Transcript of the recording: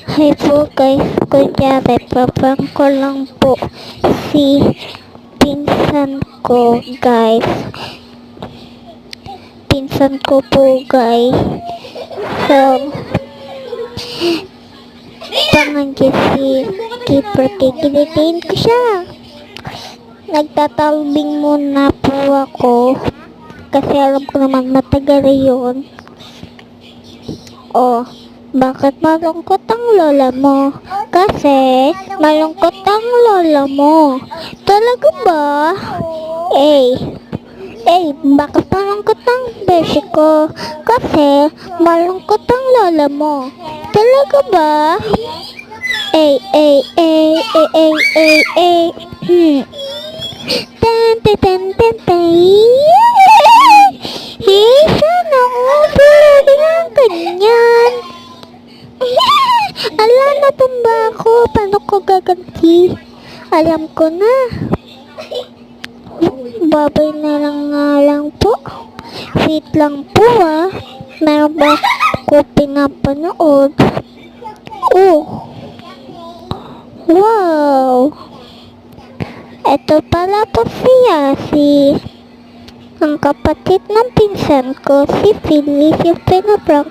Hi po guys, kunyari paprank ko lang po si pinsan ko guys. Pinsan ko po guys. So, pangangkin si keeper, kikilitin ko siya. Nagtatalbing muna po ako kasi alam ko naman matagal yun. Oh, bakit malungkot ang lola mo? Kasi malungkot ang lola mo. Talaga ba? Bakit malungkot ang beshi ko? Kasi malungkot ang lola mo. Talaga ba? Ten ten ten ten ten. Sana all lagi ng ganyan. Ala, natumba ako. Paano ko gaganti? Alam ko na. Babay na lang nga lang po. Wait lang po Meron ba ako pinapanood? Oh. Wow. Ito pala po si ang kapatid ng pinsan ko, si Philly, yung pinaprank